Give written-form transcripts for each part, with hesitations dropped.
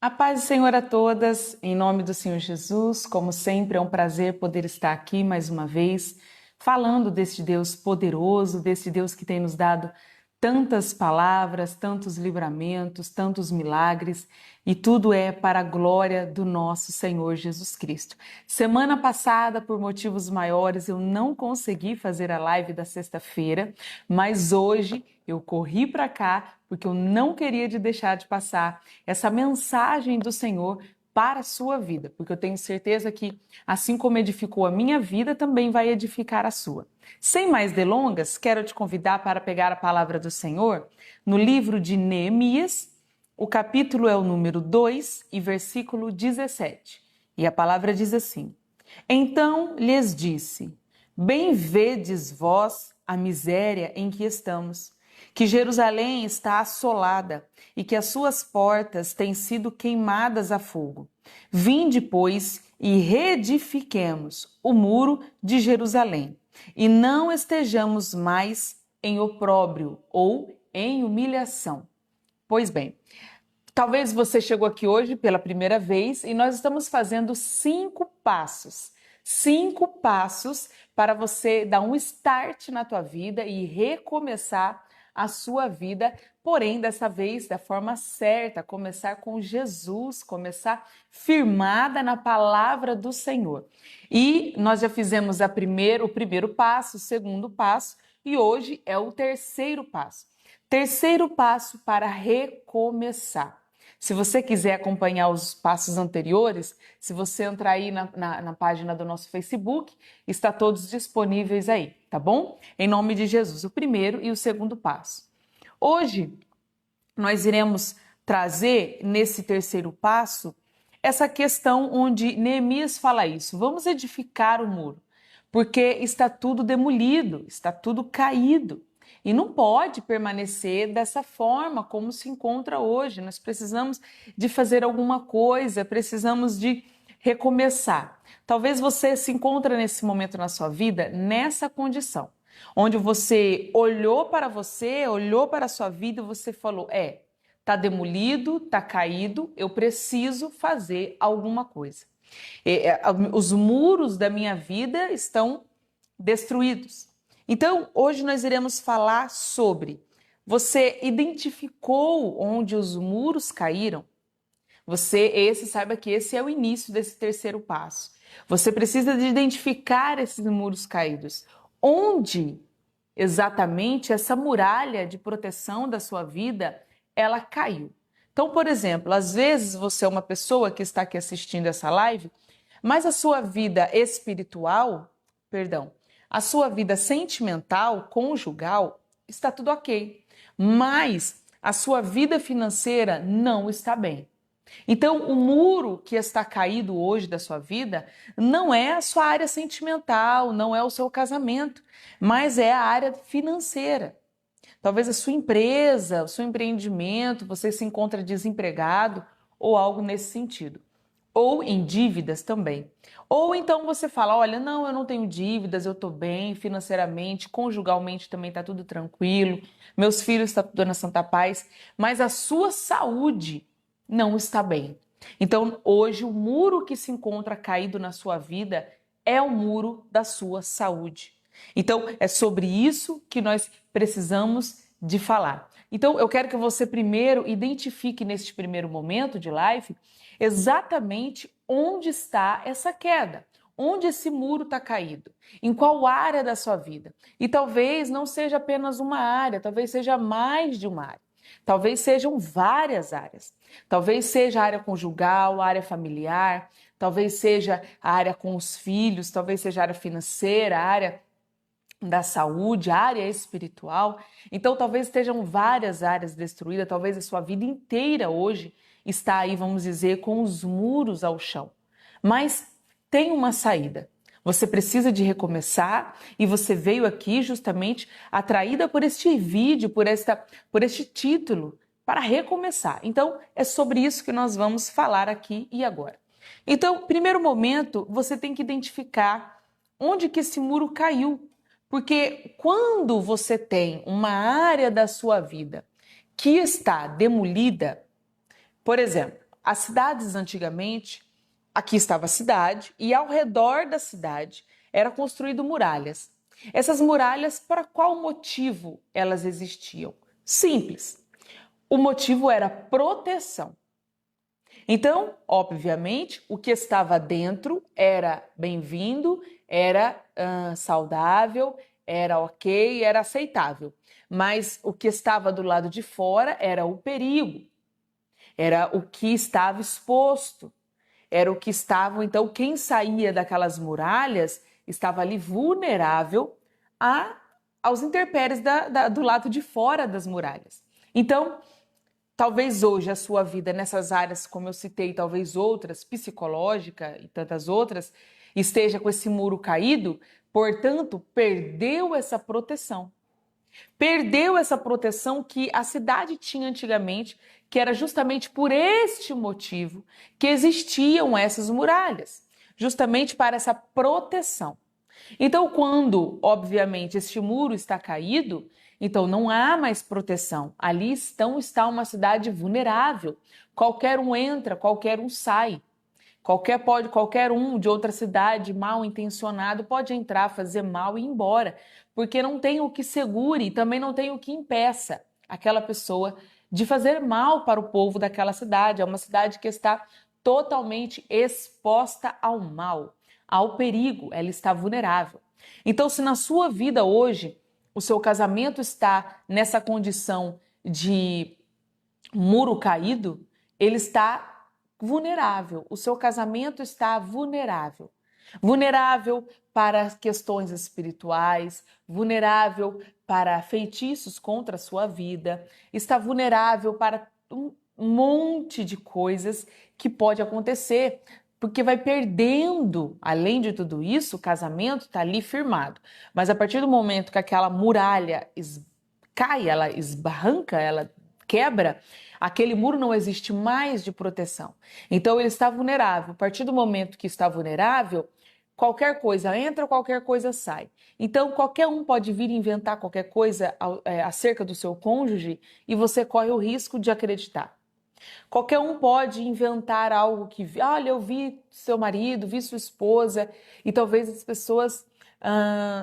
A paz do Senhor a todas, em nome do Senhor Jesus. Como sempre, é um prazer poder estar aqui mais uma vez, falando deste Deus poderoso, desse Deus que tem nos dado tantas palavras, tantos livramentos, tantos milagres, e tudo é para a glória do nosso Senhor Jesus Cristo. Semana passada, por motivos maiores, eu não consegui fazer a live da sexta-feira, mas hoje eu corri para cá porque eu não queria deixar de passar essa mensagem do Senhor para a sua vida, porque eu tenho certeza que, assim como edificou a minha vida, também vai edificar a sua. Sem mais delongas, quero te convidar para pegar a palavra do Senhor no livro de Neemias. O capítulo é o número 2 e versículo 17. E a palavra diz assim: Então lhes disse: Bem vedes vós a miséria em que estamos, que Jerusalém está assolada e que as suas portas têm sido queimadas a fogo. Vinde, pois, e reedifiquemos o muro de Jerusalém, e não estejamos mais em opróbrio ou em humilhação. Pois bem, talvez você chegou aqui hoje pela primeira vez e nós estamos fazendo 5 passos. 5 passos para você dar um start na tua vida e recomeçar a sua vida, porém dessa vez da forma certa, começar com Jesus, começar firmada na palavra do Senhor. E nós já fizemos o primeiro passo, o segundo passo, e hoje é o terceiro passo. Terceiro passo para recomeçar. Se você quiser acompanhar os passos anteriores, se você entrar aí na página do nosso Facebook, está todos disponíveis aí, tá bom? Em nome de Jesus, o primeiro e o segundo passo. Hoje, nós iremos trazer nesse terceiro passo essa questão onde Neemias fala isso. Vamos edificar o muro, porque está tudo demolido, está tudo caído. E não pode permanecer dessa forma como se encontra hoje. Nós precisamos de fazer alguma coisa, precisamos de recomeçar. Talvez você se encontre nesse momento na sua vida, nessa condição, onde você olhou para a sua vida e você falou, tá demolido, tá caído, eu preciso fazer alguma coisa. Os muros da minha vida estão destruídos. Então, hoje nós iremos falar sobre: você identificou onde os muros caíram? Saiba que esse é o início desse terceiro passo. Você precisa de identificar esses muros caídos. Onde exatamente essa muralha de proteção da sua vida, ela caiu. Então, por exemplo, às vezes você é uma pessoa que está aqui assistindo essa live, mas a sua vida a sua vida sentimental, conjugal, está tudo ok, mas a sua vida financeira não está bem. Então, o muro que está caído hoje da sua vida não é a sua área sentimental, não é o seu casamento, mas é a área financeira. Talvez a sua empresa, o seu empreendimento, você se encontra desempregado ou algo nesse sentido. Ou em dívidas também. Ou então você fala, olha, não, eu não tenho dívidas, eu estou bem financeiramente, conjugalmente também está tudo tranquilo, meus filhos estão tudo na santa paz, mas a sua saúde não está bem. Então, hoje, o muro que se encontra caído na sua vida é o muro da sua saúde. Então, é sobre isso que nós precisamos de falar. Então, eu quero que você primeiro identifique neste primeiro momento de live exatamente onde está essa queda, onde esse muro está caído, em qual área da sua vida. E talvez não seja apenas uma área, talvez seja mais de uma área. Talvez sejam várias áreas. Talvez seja a área conjugal, a área familiar, talvez seja a área com os filhos, talvez seja a área financeira, a área da saúde, a área espiritual. Então, talvez estejam várias áreas destruídas, talvez a sua vida inteira hoje está aí, vamos dizer, com os muros ao chão. Mas tem uma saída. Você precisa de recomeçar e você veio aqui justamente atraída por este vídeo, por este título, para recomeçar. Então, é sobre isso que nós vamos falar aqui e agora. Então, primeiro momento, você tem que identificar onde que esse muro caiu. Porque quando você tem uma área da sua vida que está demolida, por exemplo, as cidades antigamente, aqui estava a cidade e ao redor da cidade era construído muralhas. Essas muralhas, para qual motivo elas existiam? Simples. O motivo era proteção. Então, obviamente, o que estava dentro era bem-vindo, era saudável, era ok, era aceitável. Mas o que estava do lado de fora era o perigo, era o que estava exposto, era o que estava. Então, quem saía daquelas muralhas estava ali vulnerável aos intempéries do lado de fora das muralhas. Então, talvez hoje a sua vida nessas áreas, como eu citei, talvez outras, psicológica e tantas outras, esteja com esse muro caído, portanto, perdeu essa proteção. Perdeu essa proteção que a cidade tinha antigamente, que era justamente por este motivo que existiam essas muralhas, justamente para essa proteção. Então, quando, obviamente, este muro está caído, então não há mais proteção. Ali está uma cidade vulnerável. Qualquer um entra, qualquer um sai. Qualquer um de outra cidade mal intencionado pode entrar, fazer mal e ir embora, porque não tem o que segure, também não tem o que impeça aquela pessoa de fazer mal para o povo daquela cidade. É uma cidade que está totalmente exposta ao mal, ao perigo, ela está vulnerável. Então, se na sua vida hoje o seu casamento está nessa condição de muro caído, ele está vulnerável, o seu casamento está vulnerável. Vulnerável para questões espirituais, vulnerável para feitiços contra a sua vida, está vulnerável para um monte de coisas que pode acontecer, porque vai perdendo, além de tudo isso, o casamento está ali firmado. Mas a partir do momento que aquela muralha cai, ela esbarranca, ela quebra, aquele muro não existe mais de proteção. Então ele está vulnerável. A partir do momento que está vulnerável, qualquer coisa entra, qualquer coisa sai. Então qualquer um pode vir inventar qualquer coisa acerca do seu cônjuge e você corre o risco de acreditar. Qualquer um pode inventar algo que, olha, eu vi seu marido, vi sua esposa, e talvez as pessoas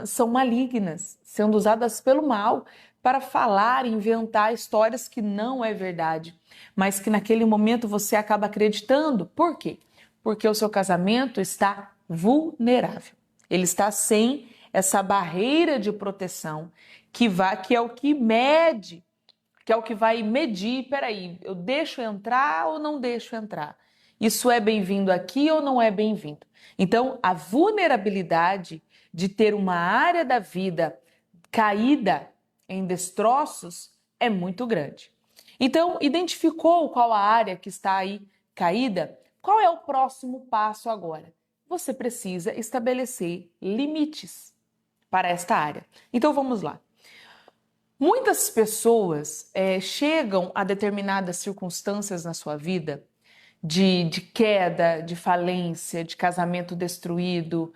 são malignas, sendo usadas pelo mal para falar, inventar histórias que não é verdade, mas que naquele momento você acaba acreditando. Por quê? Porque o seu casamento está vulnerável. Ele está sem essa barreira de proteção que é o que mede, que é o que vai medir, peraí, eu deixo entrar ou não deixo entrar? Isso é bem-vindo aqui ou não é bem-vindo? Então, a vulnerabilidade de ter uma área da vida caída em destroços é muito grande. Então, identificou qual a área que está aí caída? Qual é o próximo passo agora? Você precisa estabelecer limites para esta área. Então, vamos lá. Muitas pessoas chegam a determinadas circunstâncias na sua vida de queda, de falência, de casamento destruído,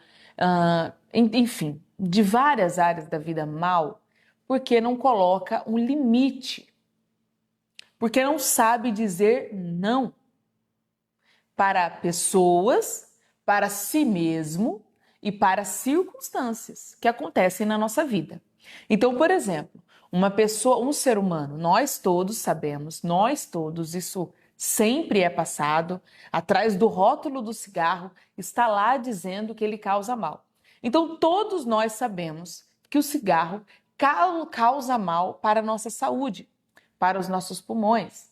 enfim, de várias áreas da vida mal, porque não coloca um limite, porque não sabe dizer não para pessoas, para si mesmo e para circunstâncias que acontecem na nossa vida. Então, por exemplo, uma pessoa, um ser humano, nós todos sabemos, nós todos, isso sempre é passado, atrás do rótulo do cigarro está lá dizendo que ele causa mal. Então, todos nós sabemos que o cigarro causa mal para a nossa saúde, para os nossos pulmões.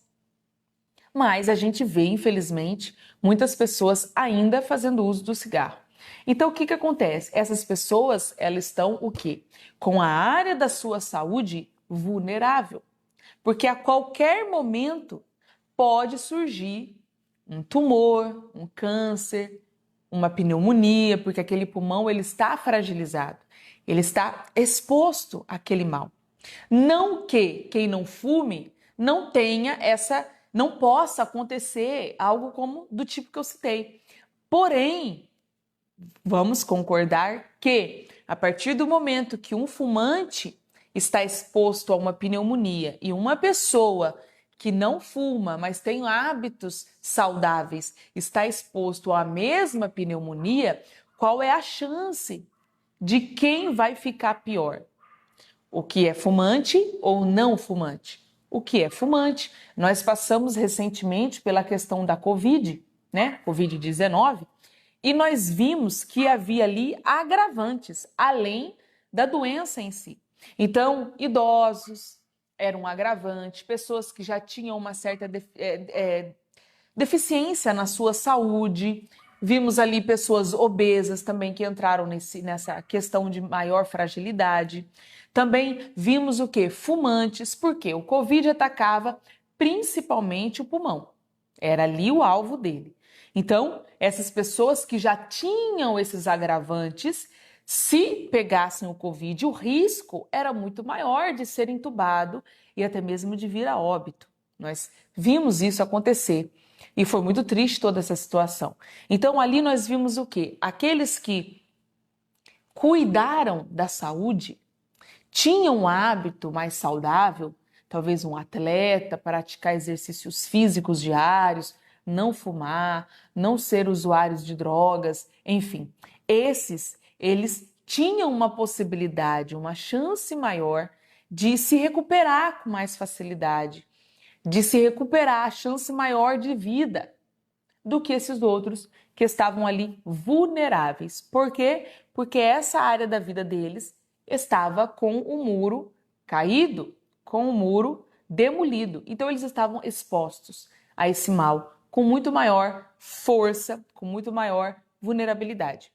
Mas a gente vê, infelizmente, muitas pessoas ainda fazendo uso do cigarro. Então, o que acontece? Essas pessoas, elas estão o quê? Com a área da sua saúde vulnerável. Porque a qualquer momento pode surgir um tumor, um câncer, uma pneumonia, porque aquele pulmão ele está fragilizado, ele está exposto àquele mal. Não que quem não fume não tenha não possa acontecer algo como do tipo que eu citei. Porém, vamos concordar que a partir do momento que um fumante está exposto a uma pneumonia e uma pessoa que não fuma, mas tem hábitos saudáveis, está exposto à mesma pneumonia, qual é a chance de quem vai ficar pior? O que é fumante ou não fumante? O que é fumante? Nós passamos recentemente pela questão da Covid, né? Covid-19, e nós vimos que havia ali agravantes, além da doença em si. Então, idosos eram um agravante, pessoas que já tinham uma certa deficiência na sua saúde. Vimos ali pessoas obesas também que entraram nessa questão de maior fragilidade. Também vimos o quê? Fumantes, porque o Covid atacava principalmente o pulmão. Era ali o alvo dele. Então, essas pessoas que já tinham esses agravantes, se pegassem o Covid, o risco era muito maior de ser entubado e até mesmo de vir a óbito. Nós vimos isso acontecer e foi muito triste toda essa situação. Então, ali nós vimos o quê? Aqueles que cuidaram da saúde, tinham um hábito mais saudável, talvez um atleta, praticar exercícios físicos diários, não fumar, não ser usuários de drogas, enfim. Eles tinham uma possibilidade, uma chance maior de se recuperar com mais facilidade, de se recuperar, a chance maior de vida do que esses outros que estavam ali vulneráveis. Por quê? Porque essa área da vida deles estava com o muro caído, com o muro demolido. Então eles estavam expostos a esse mal com muito maior força, com muito maior vulnerabilidade.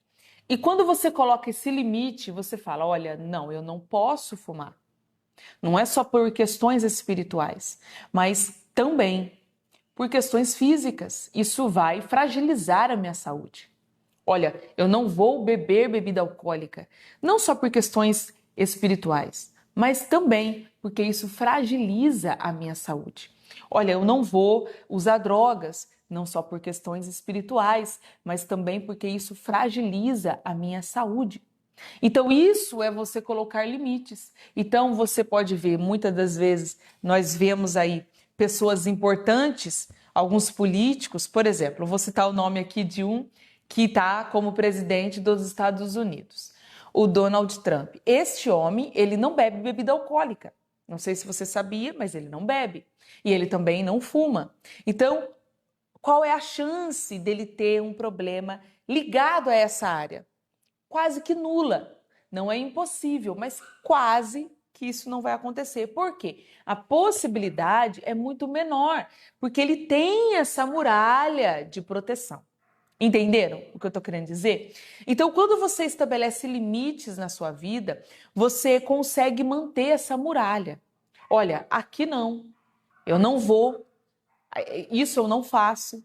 E quando você coloca esse limite, você fala, olha, não, eu não posso fumar. Não é só por questões espirituais, mas também por questões físicas. Isso vai fragilizar a minha saúde. Olha, eu não vou beber bebida alcoólica, não só por questões espirituais, mas também porque isso fragiliza a minha saúde. Olha, eu não vou usar drogas, não só por questões espirituais, mas também porque isso fragiliza a minha saúde. Então, isso é você colocar limites. Então, você pode ver, muitas das vezes, nós vemos aí pessoas importantes, alguns políticos, por exemplo, vou citar o nome aqui de um que está como presidente dos Estados Unidos, o Donald Trump. Este homem, ele não bebe bebida alcoólica. Não sei se você sabia, mas ele não bebe. E ele também não fuma. Então, qual é a chance dele ter um problema ligado a essa área? Quase que nula. Não é impossível, mas quase que isso não vai acontecer. Por quê? A possibilidade é muito menor, porque ele tem essa muralha de proteção. Entenderam o que eu estou querendo dizer? Então, quando você estabelece limites na sua vida, você consegue manter essa muralha. Olha, aqui não, eu não vou, isso eu não faço,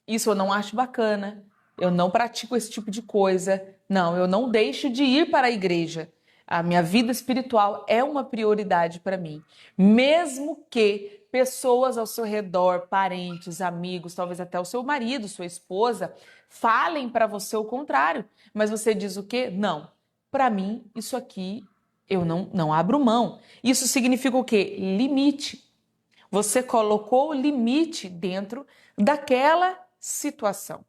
isso eu não acho bacana, eu não pratico esse tipo de coisa, não, eu não deixo de ir para a igreja. A minha vida espiritual é uma prioridade para mim, mesmo que pessoas ao seu redor, parentes, amigos, talvez até o seu marido, sua esposa, falem para você o contrário. Mas você diz o quê? Não, para mim isso aqui eu não abro mão. Isso significa o quê? Limite. Você colocou o limite dentro daquela situação,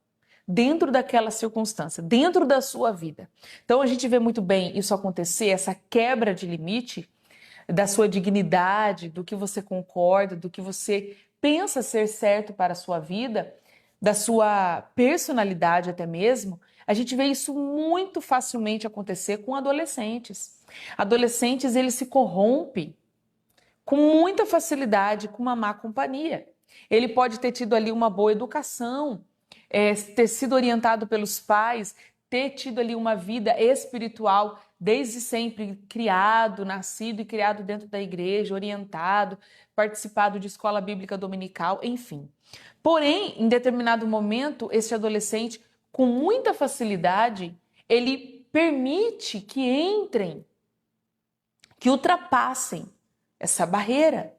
dentro daquela circunstância, dentro da sua vida. Então a gente vê muito bem isso acontecer, essa quebra de limite da sua dignidade, do que você concorda, do que você pensa ser certo para a sua vida, da sua personalidade até mesmo. A gente vê isso muito facilmente acontecer com adolescentes. Adolescentes, eles se corrompem com muita facilidade com uma má companhia. Ele pode ter tido ali uma boa educação, ter sido orientado pelos pais, ter tido ali uma vida espiritual desde sempre criado, nascido e criado dentro da igreja, orientado, participado de escola bíblica dominical, enfim. Porém, em determinado momento, esse adolescente, com muita facilidade, ele permite que entrem, que ultrapassem essa barreira,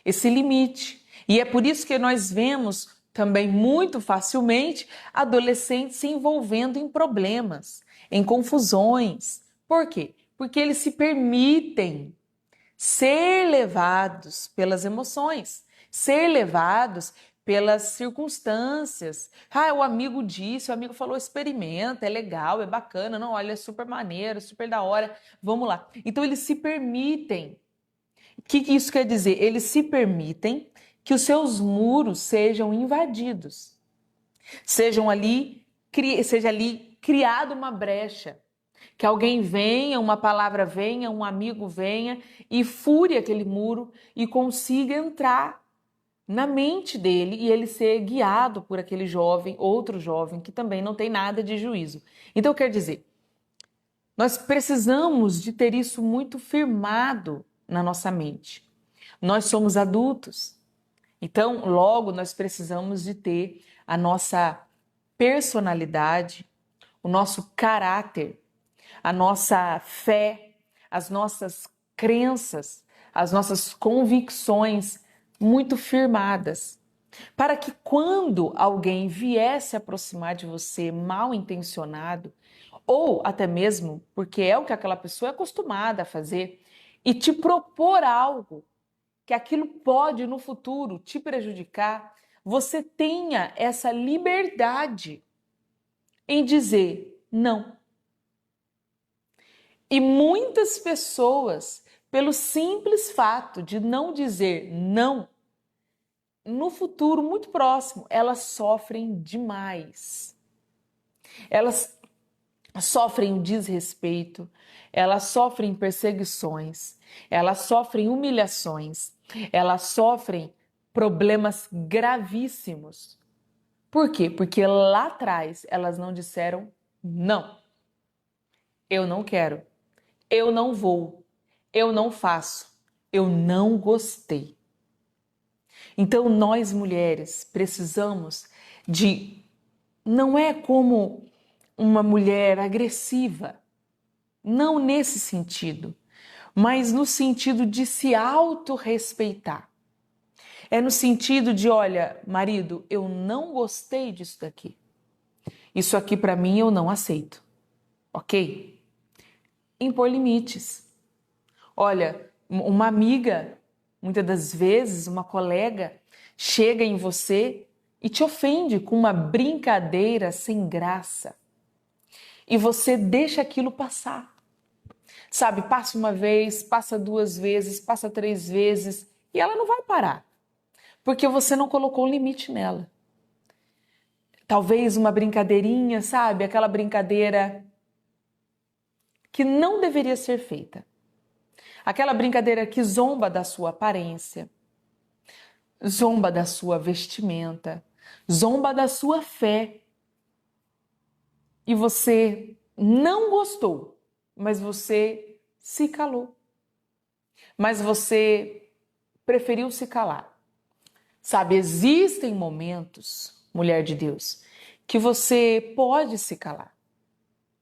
esse limite. E é por isso que nós vemos também muito facilmente adolescentes se envolvendo em problemas, em confusões. Por quê? Porque eles se permitem ser levados pelas emoções. ser levados pelas circunstâncias. Ah, o amigo disse, o amigo falou, experimenta, é legal, é bacana, não, olha, é super maneiro, super da hora, vamos lá. Então eles se permitem. O que isso quer dizer? Eles se permitem que os seus muros sejam invadidos, seja ali criada uma brecha, que alguém venha, uma palavra venha, um amigo venha e fure aquele muro e consiga entrar na mente dele e ele ser guiado por aquele jovem, outro jovem, que também não tem nada de juízo. Então, quer dizer, nós precisamos de ter isso muito firmado na nossa mente. Nós somos adultos, então, logo, nós precisamos de ter a nossa personalidade, o nosso caráter, a nossa fé, as nossas crenças, as nossas convicções muito firmadas, para que quando alguém vier se aproximar de você mal intencionado, ou até mesmo porque é o que aquela pessoa é acostumada a fazer, e te propor algo que aquilo pode no futuro te prejudicar, você tenha essa liberdade em dizer não. E muitas pessoas, pelo simples fato de não dizer não, no futuro muito próximo, elas sofrem demais. Elas sofrem o desrespeito, elas sofrem perseguições, elas sofrem humilhações, elas sofrem problemas gravíssimos. Por quê? Porque lá atrás elas não disseram não. Eu não quero, eu não vou, eu não faço, eu não gostei. Então nós mulheres precisamos de, não é como uma mulher agressiva, não nesse sentido, mas no sentido de se autorrespeitar. É no sentido de, olha, marido, eu não gostei disso daqui. Isso aqui para mim eu não aceito, ok? Impor limites. Olha, uma amiga, muitas das vezes, uma colega, chega em você e te ofende com uma brincadeira sem graça. E você deixa aquilo passar. Sabe, passa uma vez, passa duas vezes, passa três vezes e ela não vai parar. Porque você não colocou um limite nela. Talvez uma brincadeirinha, sabe? Aquela brincadeira que não deveria ser feita. Aquela brincadeira que zomba da sua aparência, zomba da sua vestimenta, zomba da sua fé. E você não gostou, mas você se calou. Mas você preferiu se calar. Sabe, existem momentos, mulher de Deus, que você pode se calar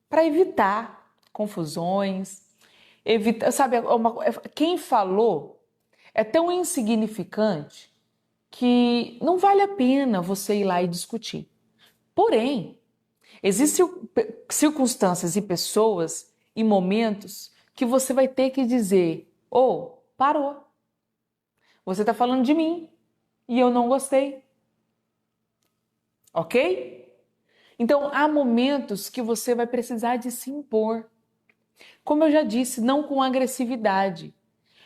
para evitar confusões, evitar, sabe, quem falou é tão insignificante que não vale a pena você ir lá e discutir. Porém, existem circunstâncias e pessoas e momentos que você vai ter que dizer: "Oh, parou. Você está falando de mim e eu não gostei." Ok? Então, há momentos que você vai precisar de se impor. Como eu já disse, não com agressividade,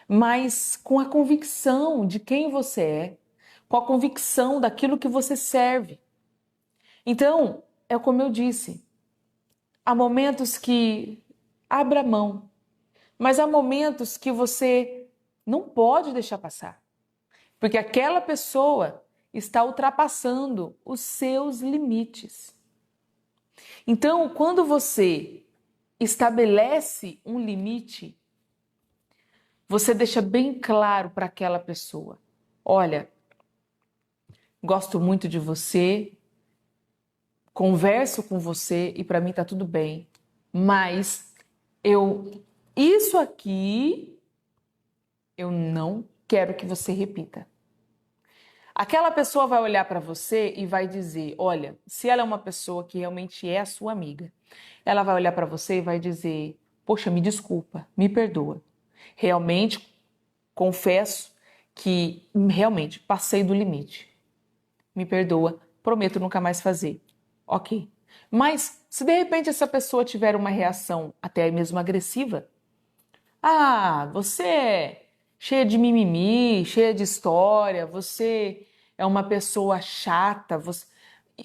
mas com a convicção de quem você é, com a convicção daquilo que você serve. Então, é como eu disse, há momentos que abra mão, mas há momentos que você não pode deixar passar, porque aquela pessoa está ultrapassando os seus limites. Então, quando você estabelece um limite, você deixa bem claro para aquela pessoa: olha, gosto muito de você, converso com você e para mim tá tudo bem, mas isso aqui eu não quero que você repita. Aquela pessoa vai olhar para você e vai dizer, olha, se ela é uma pessoa que realmente é a sua amiga, ela vai olhar para você e vai dizer: poxa, me desculpa, me perdoa. Realmente, confesso que realmente passei do limite. Me perdoa, prometo nunca mais fazer. Ok. Mas se de repente essa pessoa tiver uma reação até mesmo agressiva, você é cheia de mimimi, cheia de história, você é uma pessoa chata,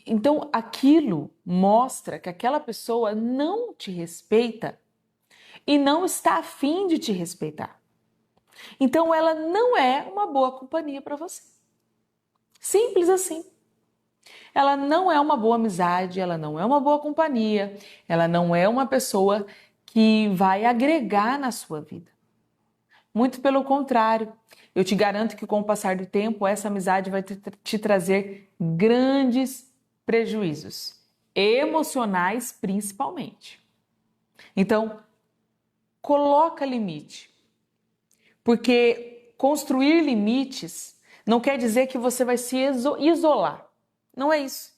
Então aquilo mostra que aquela pessoa não te respeita e não está afim de te respeitar. Então ela não é uma boa companhia para você. Simples assim. Ela não é uma boa amizade, ela não é uma boa companhia, ela não é uma pessoa que vai agregar na sua vida. Muito pelo contrário, eu te garanto que com o passar do tempo, essa amizade vai te trazer grandes prejuízos, emocionais principalmente. Então, coloca limite, porque construir limites não quer dizer que você vai se isolar. Não é isso.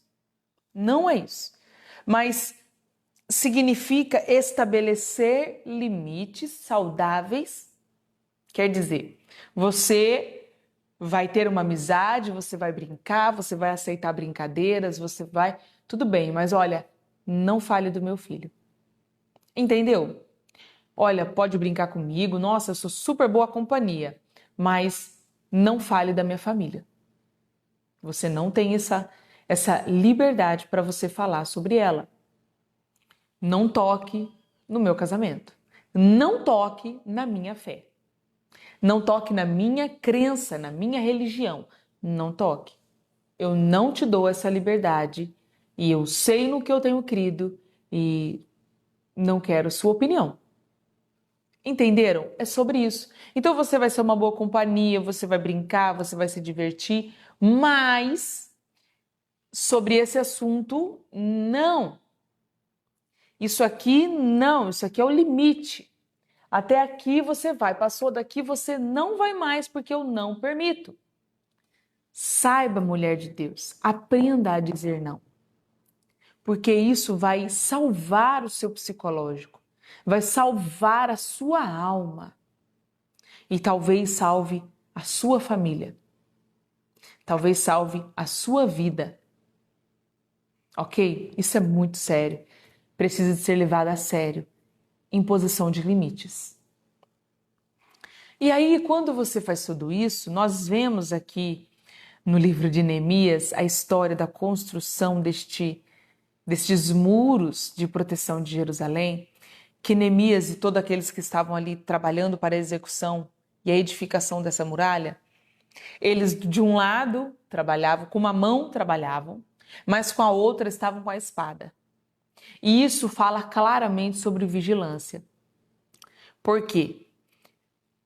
Não é isso. Mas significa estabelecer limites saudáveis. Quer dizer, você vai ter uma amizade, você vai brincar, você vai aceitar brincadeiras, tudo bem, mas olha, não fale do meu filho. Entendeu? Olha, pode brincar comigo, nossa, eu sou super boa companhia, mas não fale da minha família. Você não tem essa liberdade para você falar sobre ela. Não toque no meu casamento. Não toque na minha fé. Não toque na minha crença, na minha religião. Não toque. Eu não te dou essa liberdade e eu sei no que eu tenho crido e não quero sua opinião. Entenderam? É sobre isso. Então você vai ser uma boa companhia, você vai brincar, você vai se divertir, mas sobre esse assunto, não. Isso aqui não, isso aqui é o limite. Até aqui você vai, passou daqui você não vai mais porque eu não permito. Saiba, mulher de Deus, aprenda a dizer não. Porque isso vai salvar o seu psicológico, vai salvar a sua alma e talvez salve a sua família. Talvez salve a sua vida. Ok? Isso é muito sério. Precisa de ser levado a sério. Imposição de limites. E aí, quando você faz tudo isso, nós vemos aqui no livro de Neemias a história da construção destes muros de proteção de Jerusalém, que Neemias e todos aqueles que estavam ali trabalhando para a execução e a edificação dessa muralha, eles de um lado trabalhavam, com uma mão trabalhavam, mas com a outra estavam com a espada. E isso fala claramente sobre vigilância. Por quê?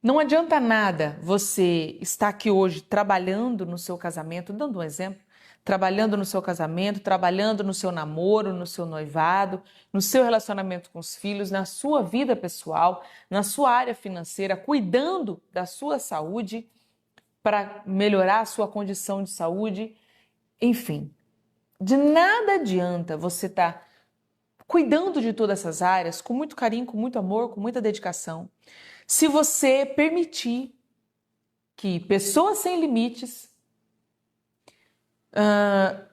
Não adianta nada você estar aqui hoje trabalhando no seu casamento, dando um exemplo, trabalhando no seu casamento, trabalhando no seu namoro, no seu noivado, no seu relacionamento com os filhos, na sua vida pessoal, na sua área financeira, cuidando da sua saúde para melhorar a sua condição de saúde. Enfim, de nada adianta você estar cuidando de todas essas áreas com muito carinho, com muito amor, com muita dedicação, se você permitir que pessoas sem limites,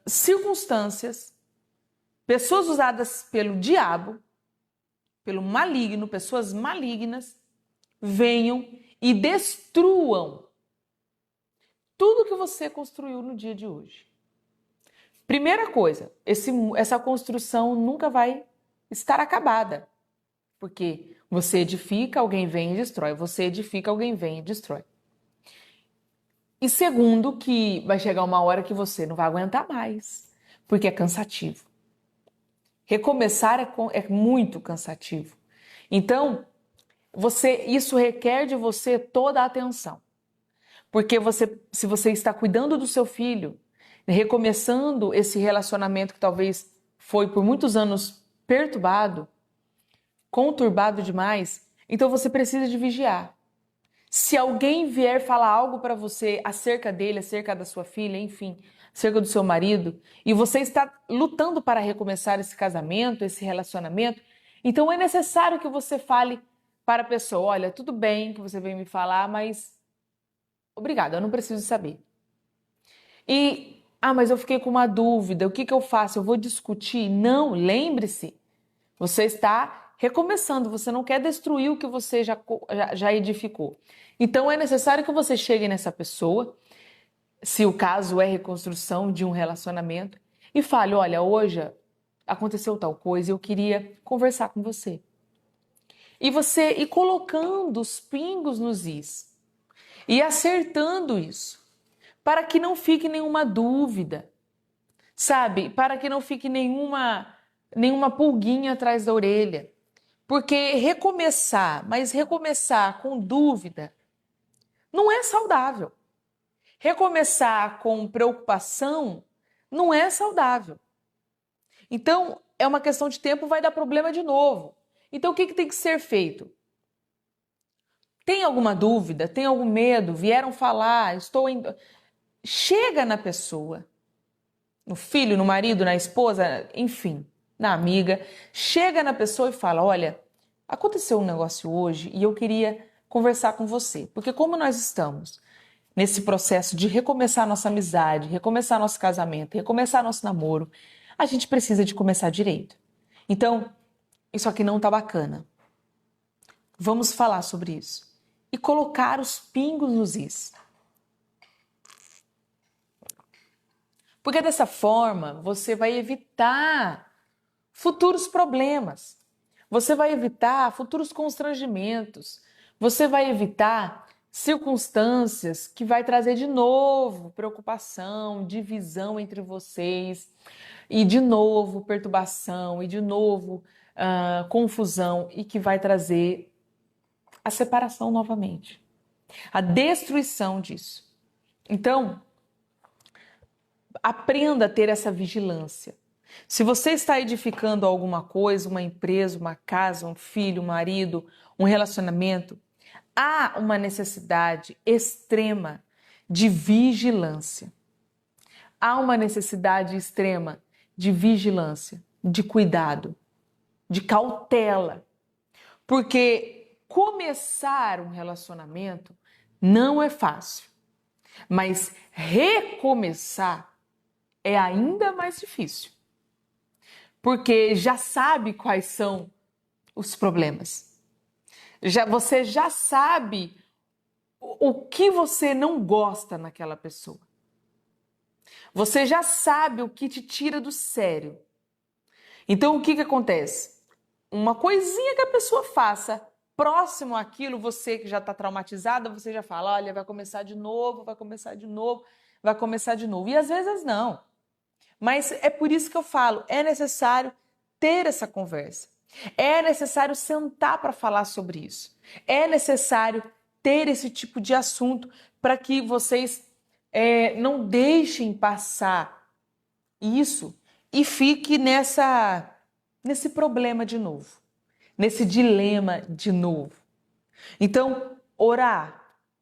circunstâncias, pessoas usadas pelo diabo, pelo maligno, pessoas malignas, venham e destruam tudo que você construiu no dia de hoje. Primeira coisa, essa construção nunca vai estar acabada, porque você edifica, alguém vem e destrói. Você edifica, alguém vem e destrói. E segundo, que vai chegar uma hora que você não vai aguentar mais, porque é cansativo. Recomeçar é muito cansativo. Então, isso requer de você toda a atenção. Porque se você está cuidando do seu filho, recomeçando esse relacionamento que talvez foi por muitos anos perturbado, conturbado demais, então você precisa de vigiar. Se alguém vier falar algo para você acerca dele, acerca da sua filha, enfim, acerca do seu marido, e você está lutando para recomeçar esse casamento, esse relacionamento, então é necessário que você fale para a pessoa, olha, tudo bem que você veio me falar, mas obrigada, eu não preciso saber. Mas eu fiquei com uma dúvida, o que que eu faço? Eu vou discutir? Não, lembre-se, você está recomeçando, você não quer destruir o que você já edificou. Então é necessário que você chegue nessa pessoa, se o caso é reconstrução de um relacionamento, e fale: olha, hoje aconteceu tal coisa e eu queria conversar com você. E você ir colocando os pingos nos is e acertando isso, para que não fique nenhuma dúvida, sabe? Para que não fique nenhuma pulguinha atrás da orelha. Porque recomeçar, mas recomeçar com dúvida, não é saudável. Recomeçar com preocupação não é saudável. Então, é uma questão de tempo, vai dar problema de novo. Então, o que tem que ser feito? Tem alguma dúvida? Tem algum medo? Vieram falar? Chega na pessoa, no filho, no marido, na esposa, enfim, na amiga. Chega na pessoa e fala: olha, aconteceu um negócio hoje e eu queria conversar com você. Porque como nós estamos nesse processo de recomeçar nossa amizade, recomeçar nosso casamento, recomeçar nosso namoro, a gente precisa de começar direito. Então, isso aqui não tá bacana. Vamos falar sobre isso. E colocar os pingos nos is. Porque dessa forma, você vai evitar futuros problemas. Você vai evitar futuros constrangimentos. Você vai evitar circunstâncias que vai trazer de novo preocupação, divisão entre vocês, e de novo perturbação, e de novo confusão, e que vai trazer a separação novamente, a destruição disso. Então, aprenda a ter essa vigilância. Se você está edificando alguma coisa, uma empresa, uma casa, um filho, um marido, um relacionamento, há uma necessidade extrema de vigilância. Há uma necessidade extrema de vigilância, de cuidado, de cautela. Porque começar um relacionamento não é fácil, mas recomeçar é ainda mais difícil. Porque já sabe quais são os problemas. Você já sabe o que você não gosta naquela pessoa. Você já sabe o que te tira do sério. Então, o que acontece? Uma coisinha que a pessoa faça próximo àquilo, você que já está traumatizada, você já fala: olha, vai começar de novo, vai começar de novo, vai começar de novo. E às vezes não. Mas é por isso que eu falo, é necessário ter essa conversa. É necessário sentar para falar sobre isso. É necessário ter esse tipo de assunto para que vocês não deixem passar isso e fique nesse problema de novo, nesse dilema de novo. Então,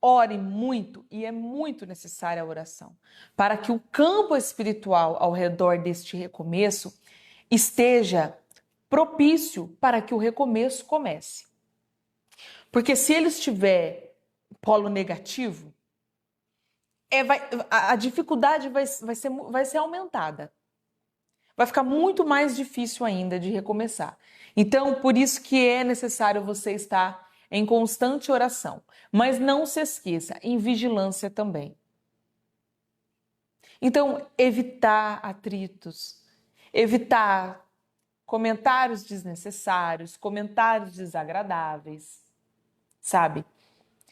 ore muito, e é muito necessária a oração, para que o campo espiritual ao redor deste recomeço esteja propício para que o recomeço comece. Porque se ele estiver polo negativo, a dificuldade vai ser aumentada. Vai ficar muito mais difícil ainda de recomeçar. Então, por isso que é necessário você estar em constante oração. Mas não se esqueça, em vigilância também. Então, evitar atritos, evitar comentários desnecessários, comentários desagradáveis, sabe?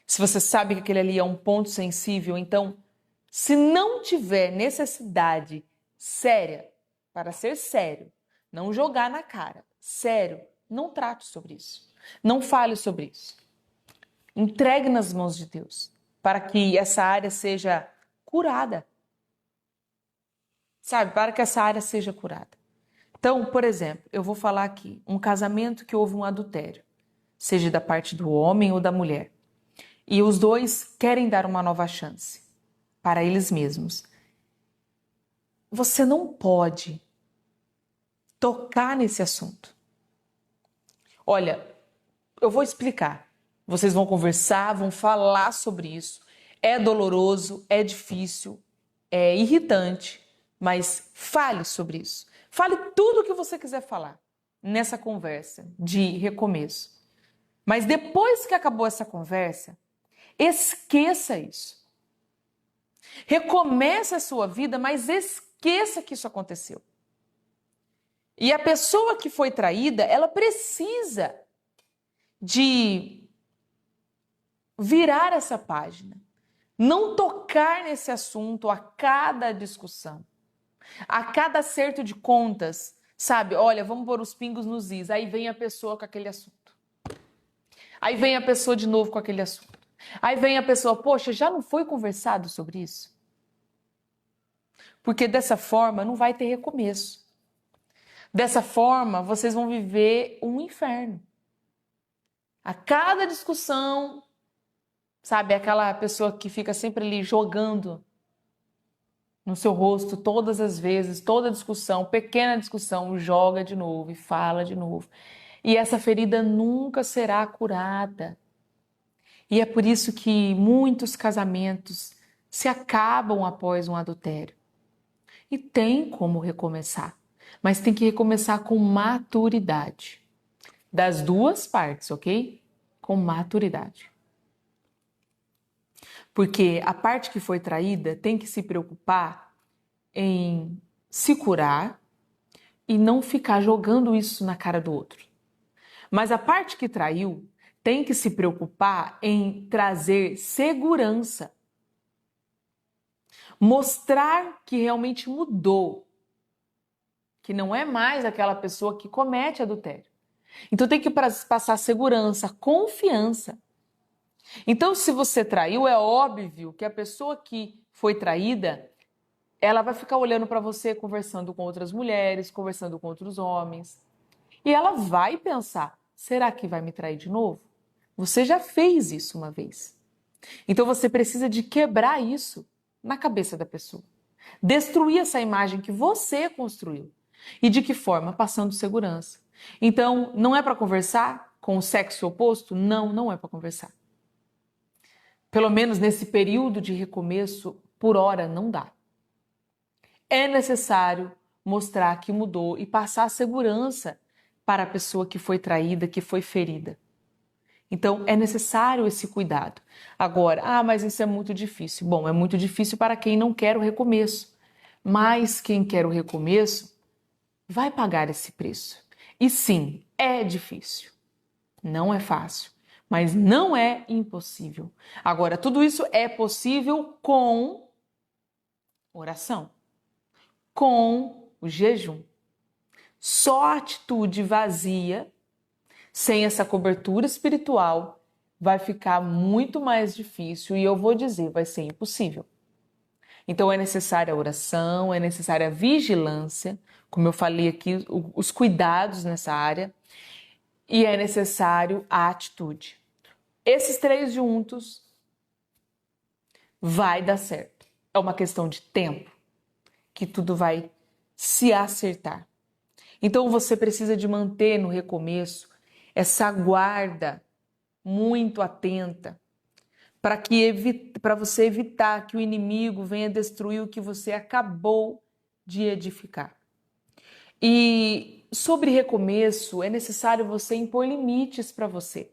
Se você sabe que aquele ali é um ponto sensível, então, se não tiver necessidade séria, para ser sério, não jogar na cara, sério, não trate sobre isso. Não fale sobre isso. Entregue nas mãos de Deus, para que essa área seja curada. Sabe, para que essa área seja curada. Então, por exemplo, eu vou falar aqui, um casamento que houve um adultério, seja da parte do homem ou da mulher, e os dois querem dar uma nova chance para eles mesmos. Você não pode tocar nesse assunto. Olha, eu vou explicar. Vocês vão conversar, vão falar sobre isso. É doloroso, é difícil, é irritante, mas fale sobre isso. Fale tudo o que você quiser falar nessa conversa de recomeço. Mas depois que acabou essa conversa, esqueça isso. Recomece a sua vida, mas esqueça que isso aconteceu. E a pessoa que foi traída, ela precisa de virar essa página. Não tocar nesse assunto a cada discussão, a cada acerto de contas, sabe? Olha, vamos pôr os pingos nos is. Aí vem a pessoa com aquele assunto. Aí vem a pessoa de novo com aquele assunto. Aí vem a pessoa, poxa, já não foi conversado sobre isso? Porque dessa forma não vai ter recomeço. Dessa forma, vocês vão viver um inferno. A cada discussão, sabe, aquela pessoa que fica sempre ali jogando no seu rosto todas as vezes, toda discussão, pequena discussão, joga de novo e fala de novo. E essa ferida nunca será curada. E é por isso que muitos casamentos se acabam após um adultério. E tem como recomeçar, mas tem que recomeçar com maturidade. Das duas partes, ok? Com maturidade. Porque a parte que foi traída tem que se preocupar em se curar e não ficar jogando isso na cara do outro. Mas a parte que traiu tem que se preocupar em trazer segurança. Mostrar que realmente mudou. Que não é mais aquela pessoa que comete adultério. Então tem que passar segurança, confiança. Então, se você traiu, é óbvio que a pessoa que foi traída, ela vai ficar olhando para você, conversando com outras mulheres, conversando com outros homens. E ela vai pensar, será que vai me trair de novo? Você já fez isso uma vez. Então você precisa de quebrar isso na cabeça da pessoa. Destruir essa imagem que você construiu. E de que forma? Passando segurança. Então, não é para conversar com o sexo oposto? Não, não é para conversar. Pelo menos nesse período de recomeço, por hora, não dá. É necessário mostrar que mudou e passar segurança para a pessoa que foi traída, que foi ferida. Então, é necessário esse cuidado. Agora, mas isso é muito difícil. Bom, é muito difícil para quem não quer o recomeço. Mas quem quer o recomeço vai pagar esse preço. E sim, é difícil. Não é fácil, mas não é impossível. Agora, tudo isso é possível com oração, com o jejum. Só atitude vazia, sem essa cobertura espiritual, vai ficar muito mais difícil e eu vou dizer, vai ser impossível. Então é necessária a oração, é necessária a vigilância, como eu falei aqui, os cuidados nessa área, e é necessário a atitude. Esses três juntos vai dar certo. É uma questão de tempo que tudo vai se acertar. Então você precisa de manter no recomeço essa guarda muito atenta para você evitar que o inimigo venha destruir o que você acabou de edificar. E sobre recomeço, é necessário você impor limites para você.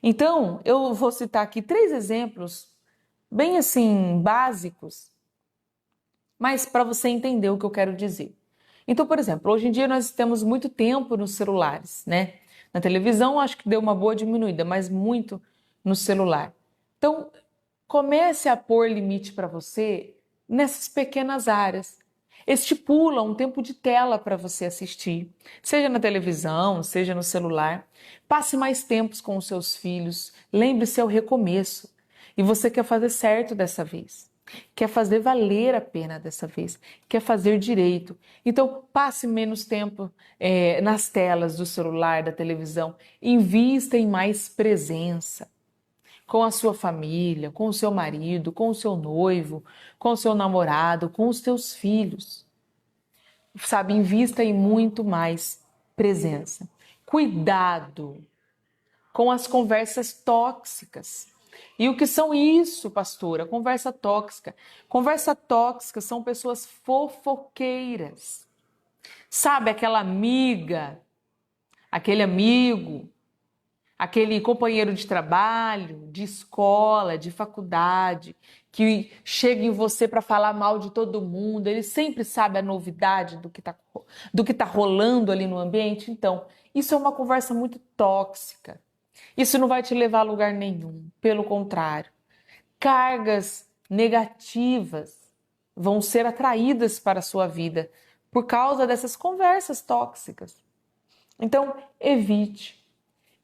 Então, eu vou citar aqui 3 exemplos bem assim básicos, mas para você entender o que eu quero dizer. Então, por exemplo, hoje em dia nós temos muito tempo nos celulares, né? Na televisão acho que deu uma boa diminuída, mas muito no celular. Então, comece a pôr limite para você nessas pequenas áreas. Estipula um tempo de tela para você assistir, seja na televisão, seja no celular. Passe mais tempos com os seus filhos. Lembre-se, é o recomeço. E você quer fazer certo dessa vez. Quer fazer valer a pena dessa vez. Quer fazer direito. Então, passe menos tempo nas telas do celular, da televisão. Invista em mais presença. Com a sua família, com o seu marido, com o seu noivo, com o seu namorado, com os teus filhos. Sabe, invista em muito mais presença. Cuidado com as conversas tóxicas. E o que são isso, pastora? Conversa tóxica. Conversa tóxica são pessoas fofoqueiras. Sabe, aquela amiga, aquele amigo, aquele companheiro de trabalho, de escola, de faculdade, que chega em você para falar mal de todo mundo, ele sempre sabe a novidade do que tá rolando ali no ambiente. Então, isso é uma conversa muito tóxica. Isso não vai te levar a lugar nenhum, pelo contrário. Cargas negativas vão ser atraídas para a sua vida por causa dessas conversas tóxicas. Então, evite.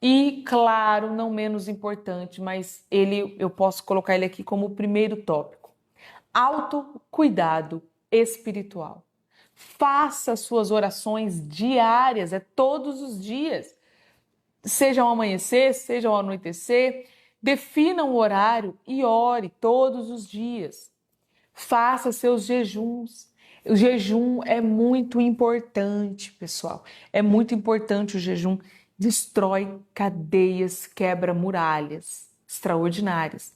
E, claro, não menos importante, mas eu posso colocar ele aqui como o primeiro tópico. Autocuidado espiritual. Faça suas orações diárias, todos os dias. Seja ao amanhecer, seja ao anoitecer, defina um horário e ore todos os dias. Faça seus jejuns. O jejum é muito importante, pessoal. É muito importante o jejum. Destrói cadeias, quebra muralhas extraordinárias.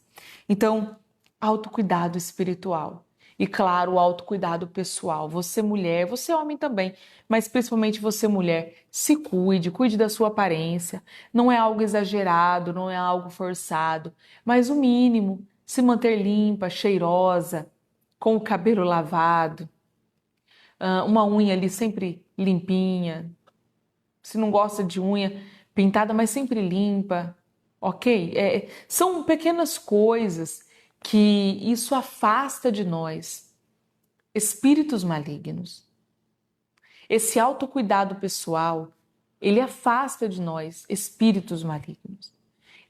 Então, autocuidado espiritual. E claro, o autocuidado pessoal. Você mulher, você homem também, mas principalmente você mulher, se cuide, cuide da sua aparência. Não é algo exagerado, não é algo forçado, mas o mínimo, se manter limpa, cheirosa, com o cabelo lavado, uma unha ali sempre limpinha. Se não gosta de unha pintada, mas sempre limpa, ok? São pequenas coisas que isso afasta de nós espíritos malignos. Esse autocuidado pessoal, ele afasta de nós espíritos malignos.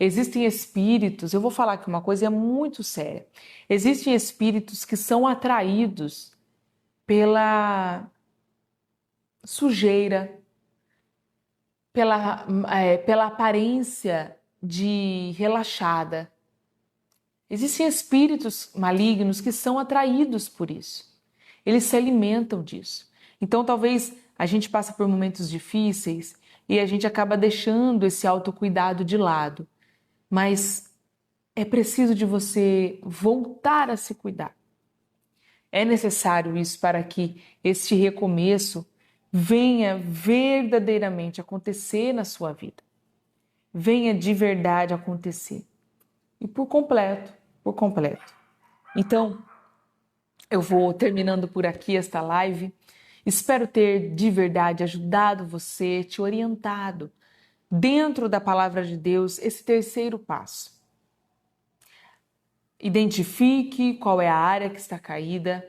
Existem espíritos, eu vou falar aqui uma coisa muito séria. Existem espíritos que são atraídos pela sujeira, pela aparência de relaxada. Existem espíritos malignos que são atraídos por isso. Eles se alimentam disso. Então, talvez a gente passe por momentos difíceis e a gente acaba deixando esse autocuidado de lado. Mas é preciso de você voltar a se cuidar. É necessário isso para que este recomeço venha verdadeiramente acontecer na sua vida. Venha de verdade acontecer. E por completo, por completo. Então, eu vou terminando por aqui esta live. Espero ter de verdade ajudado você, te orientado dentro da palavra de Deus, esse terceiro passo. Identifique qual é a área que está caída.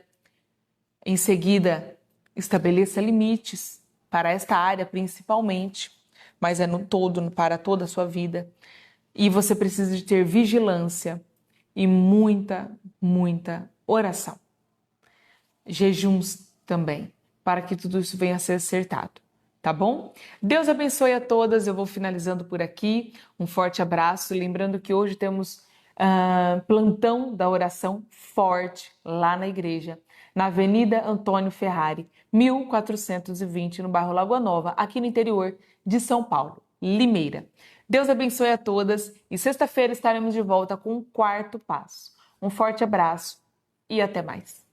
Em seguida, estabeleça limites para esta área principalmente, mas é no todo, para toda a sua vida. E você precisa de ter vigilância e muita, muita oração. Jejuns também, para que tudo isso venha a ser acertado. Tá bom? Deus abençoe a todas. Eu vou finalizando por aqui. Um forte abraço. Lembrando que hoje temos plantão da oração forte lá na igreja, na Avenida Antônio Ferrari, 1420, no bairro Lagoa Nova, aqui no interior de São Paulo, Limeira. Deus abençoe a todas e sexta-feira estaremos de volta com o quarto passo. Um forte abraço e até mais.